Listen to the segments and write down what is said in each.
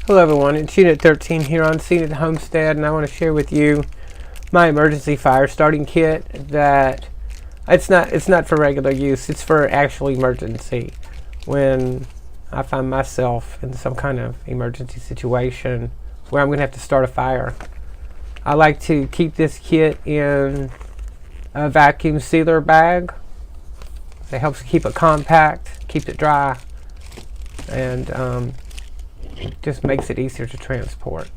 Hello everyone, it's Unit 13 here on Scene at the Homestead, and I want to share with you my emergency fire starting kit. That it's not for regular use, it's for actual emergency. When I find myself in some kind of emergency situation where I'm going to have to start a fire, I like to keep this kit in a vacuum sealer bag. It helps keep it compact, keeps it dry, and just makes it easier to transport.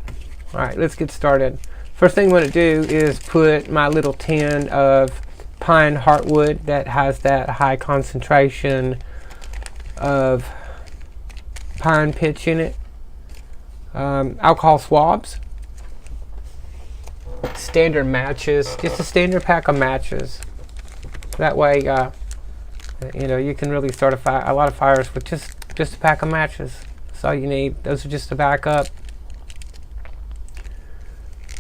Alright, let's get started. First thing I want to do is put my little tin of pine heartwood that has that high concentration of pine pitch in it. Alcohol swabs, standard matches, just a standard pack of matches. That way you can really start a lot of fires with just a pack of matches. That's all you need. Those are just a backup.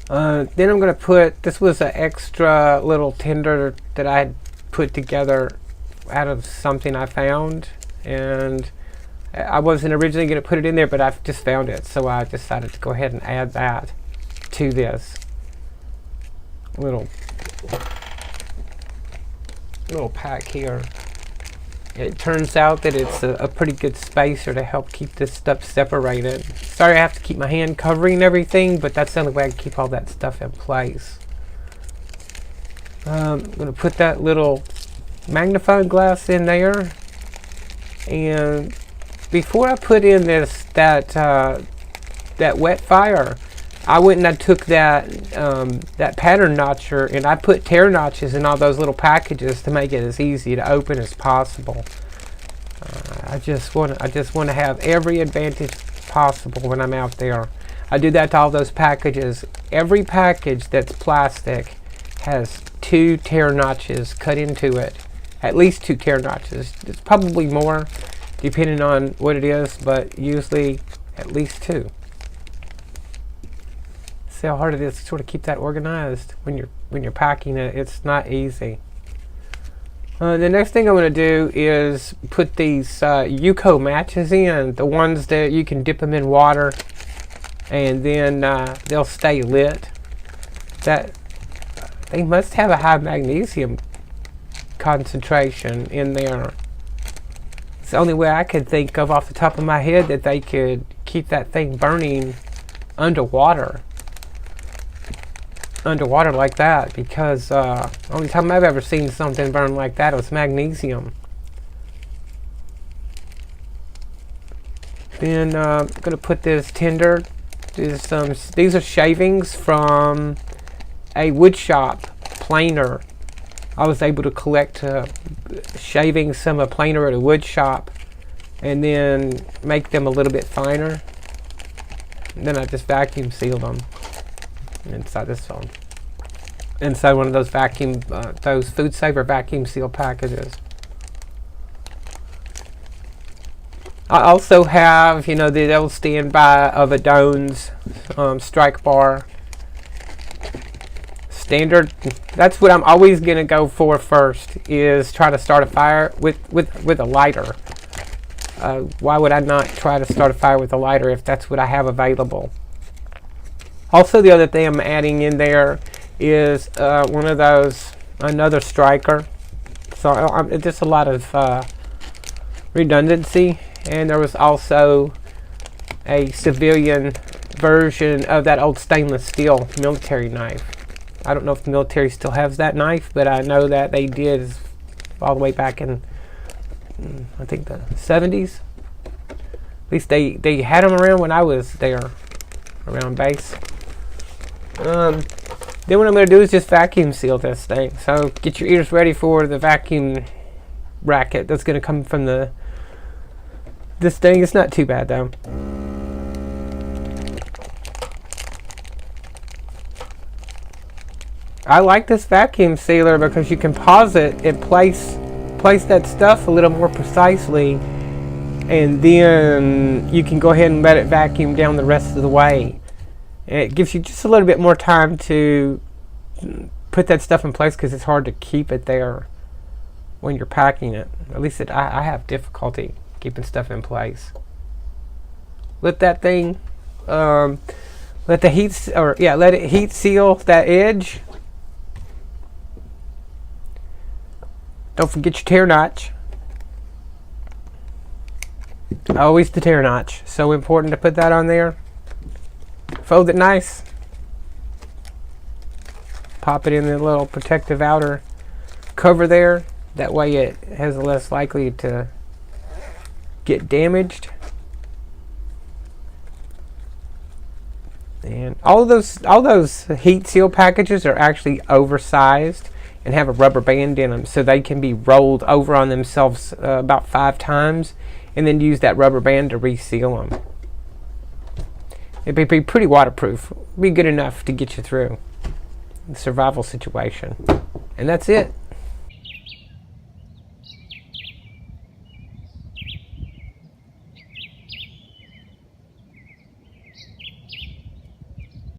Then I'm going to put, this was an extra little tinder that I had put together out of something I found, and I wasn't originally going to put it in there, but I've just found it, so I decided to go ahead and add that to this little pack here. It turns out that it's a pretty good spacer to help keep this stuff separated. Sorry I have to keep my hand covering everything, but that's the only way I can keep all that stuff in place. I'm going to put that little magnifying glass in there. And before I put in that wet fire, I went and I took that pattern notcher and I put tear notches in all those little packages to make it as easy to open as possible. I just want to have every advantage possible when I'm out there. I do that to all those packages. Every package that's plastic has 2 tear notches cut into it. At least 2 tear notches. It's probably more depending on what it is, but usually at least 2. See how hard it is to sort of keep that organized when you're packing it. It's not easy. The next thing I'm going to do is put these UCO matches in, the ones that you can dip them in water and then they'll stay lit. That they must have a high magnesium concentration in there. It's the only way I could think of off the top of my head that they could keep that thing burning underwater like that, because only time I've ever seen something burn like that was magnesium. Then I'm going to put this tinder. These are shavings from a wood shop planer. I was able to collect shavings from a planer at a wood shop and then make them a little bit finer. And then I just vacuum sealed them inside this one, inside one of those those Food Saver vacuum seal packages. I also have, the old standby of a Doan's strike bar. Standard. That's what I'm always gonna go for first, is try to start a fire with a lighter. Why would I not try to start a fire with a lighter if that's what I have available? Also, the other thing I'm adding in there is another striker. So just a lot of redundancy. And there was also a civilian version of that old stainless steel military knife. I don't know if the military still has that knife, but I know that they did all the way back in, I think, the 70s. At least they had them around when I was there, around base. Then what I'm going to do is just vacuum seal this thing. So get your ears ready for the vacuum racket that's going to come from this thing. It's not too bad though. I like this vacuum sealer because you can pause it and place that stuff a little more precisely, and then you can go ahead and let it vacuum down the rest of the way. And it gives you just a little bit more time to put that stuff in place, because it's hard to keep it there when you're packing it. At least I have difficulty keeping stuff in place. Let that thing let the let it heat seal that edge. Don't forget your tear notch. Always the tear notch. So important to put that on there. Fold it nice. Pop it in the little protective outer cover there. That way it has less likely to get damaged. And all those heat seal packages are actually oversized and have a rubber band in them, so they can be rolled over on themselves about 5 times, and then use that rubber band to reseal them. It'd be pretty waterproof. Be good enough to get you through the survival situation. And that's it.